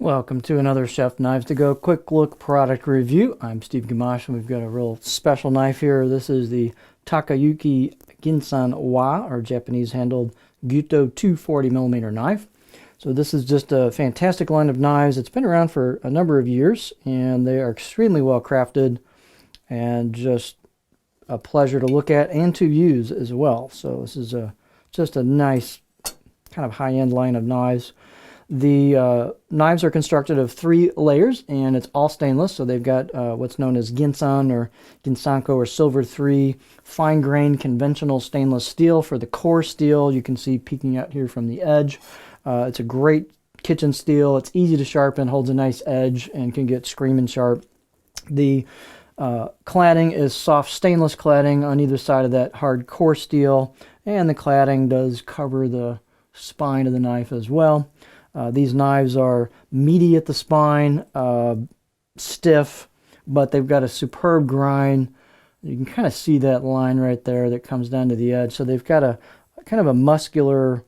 Welcome to another Chef Knives to Go quick look product review. I'm Steve Gamache and we've got a real special knife here. This is the Takayuki Ginsan wa, or Japanese handled Gyuto 240mm knife. So this is just a fantastic line of knives. It's been around for a number of years and they are extremely well crafted and just a pleasure to look at and to use as well. So this is just a nice kind of high-end line of knives. The knives are constructed of 3 layers, and it's all stainless. So they've got what's known as Ginsan or Ginsanko or Silver 3 fine-grained conventional stainless steel for the core steel. You can see peeking out here from the edge. It's a great kitchen steel. It's easy to sharpen, holds a nice edge, and can get screaming sharp. The cladding is soft stainless cladding on either side of that hard core steel, and the cladding does cover the spine of the knife as well. These knives are meaty at the spine, stiff, but they've got a superb grind. You can kind of see that line right there that comes down to the edge. So they've got a kind of a muscular,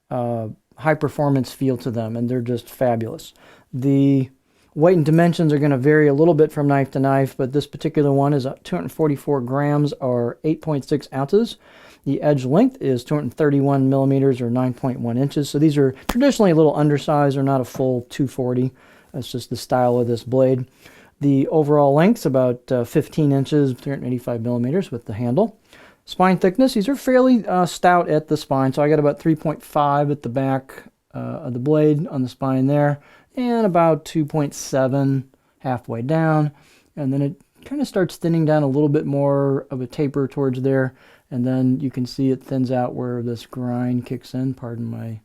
high-performance feel to them, and they're just fabulous. The weight and dimensions are going to vary a little bit from knife to knife, but this particular one is 244 grams or 8.6 ounces. The edge length is 231 millimeters or 9.1 inches. So these are traditionally a little undersized or not a full 240. That's just the style of this blade. The overall length's about 15 inches, 385 millimeters with the handle. Spine thickness, these are fairly stout at the spine. So I got about 3.5 at the back of the blade on the spine there, and about 2.7 halfway down. And then it kind of starts thinning down a little bit more of a taper towards there. And then you can see it thins out where this grind kicks in. Pardon my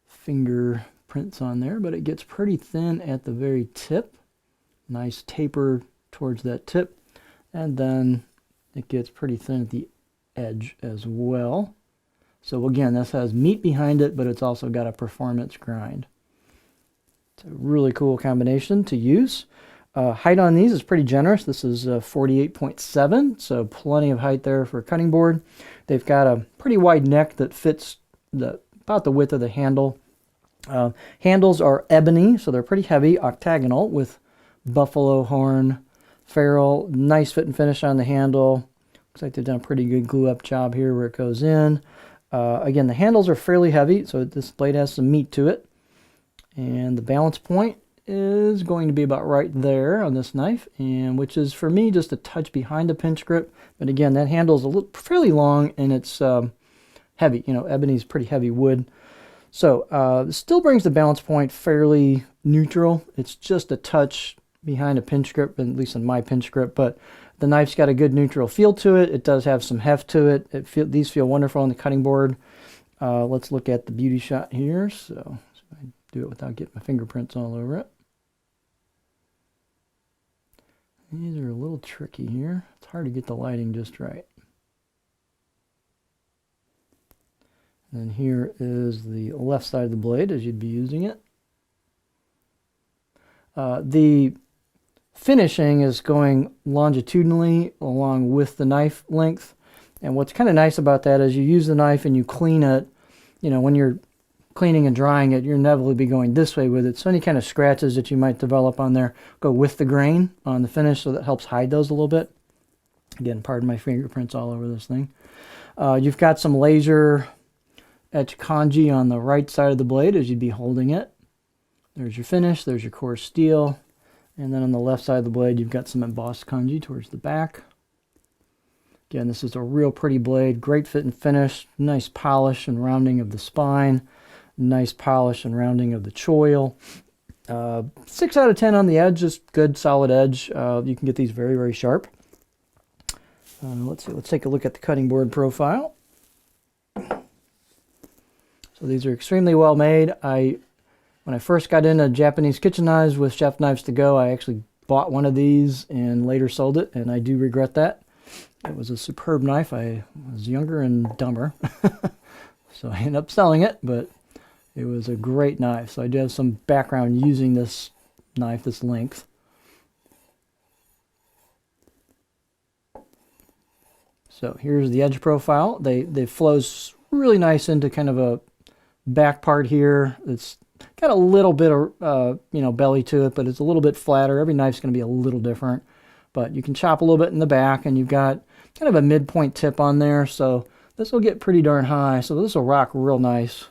fingerprints on there, but it gets pretty thin at the very tip. Nice taper towards that tip. And then it gets pretty thin at the edge as well. So again, this has meat behind it, but it's also got a performance grind. It's a really cool combination to use. Height on these is pretty generous. This is 48.7, so plenty of height there for a cutting board. They've got a pretty wide neck that fits about the width of the handle. Handles are ebony, so they're pretty heavy, octagonal with buffalo horn ferrule. Nice fit and finish on the handle. Looks like they've done a pretty good glue-up job here where it goes in. Again, the handles are fairly heavy, so this blade has some meat to it. And the balance point is going to be about right there on this knife, and which is for me just a touch behind the pinch grip. But again, that handle is a little fairly long and it's heavy. You know, ebony is pretty heavy wood, so this still brings the balance point fairly neutral. It's just a touch behind a pinch grip, at least in my pinch grip, but the knife's got a good neutral feel to it. It does have some heft to it. These feel wonderful on the cutting board. Let's look at the beauty shot here. So I do it without getting my fingerprints all over it. These are a little tricky here. It's hard to get the lighting just right. And then here is the left side of the blade as you'd be using it. The finishing is going longitudinally along with the knife length. And what's kind of nice about that is you use the knife and you clean it. You know, when you're cleaning and drying it, you're inevitably be going this way with it. So any kind of scratches that you might develop on there go with the grain on the finish, so that helps hide those a little bit. Again, pardon my fingerprints all over this thing. You've got some laser etch kanji on the right side of the blade as you'd be holding it. There's your finish, there's your core steel. And then on the left side of the blade, you've got some embossed kanji towards the back. Again, this is a real pretty blade, great fit and finish, nice polish and rounding of the spine. Nice polish and rounding of the choil. 6 out of 10 on the edge, just good solid edge. You can get these very, very sharp. Let's see, let's take a look at the cutting board profile. So these are extremely well made. When I first got into Japanese kitchen knives with Chef Knives to Go, I actually bought one of these and later sold it, and I do regret that. It was a superb knife. I was younger and dumber, so I ended up selling it, but it was a great knife. So I do have some background using this knife, this length. So here's the edge profile. They flows really nice into kind of a back part here. It's got a little bit of, belly to it, but it's a little bit flatter. Every knife's going to be a little different. But you can chop a little bit in the back, and you've got kind of a midpoint tip on there, so this will get pretty darn high. So this will rock real nice.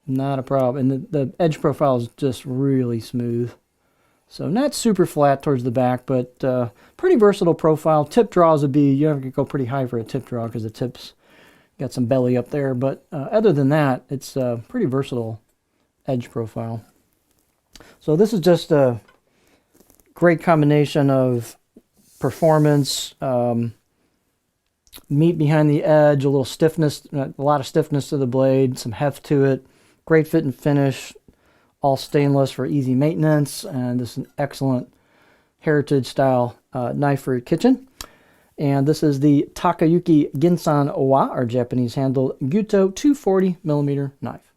Not a problem. And the edge profile is just really smooth. So not super flat towards the back, but pretty versatile profile. Tip draws would be, you have to go pretty high for a tip draw because the tip's got some belly up there. But other than that, it's a pretty versatile edge profile. So this is just a great combination of performance, meat behind the edge, a little stiffness, a lot of stiffness to the blade, some heft to it, great fit and finish, all stainless for easy maintenance, and this is an excellent heritage style knife for your kitchen. And this is the Takayuki Ginsan Owa, or Japanese handled Gyuto 240mm knife.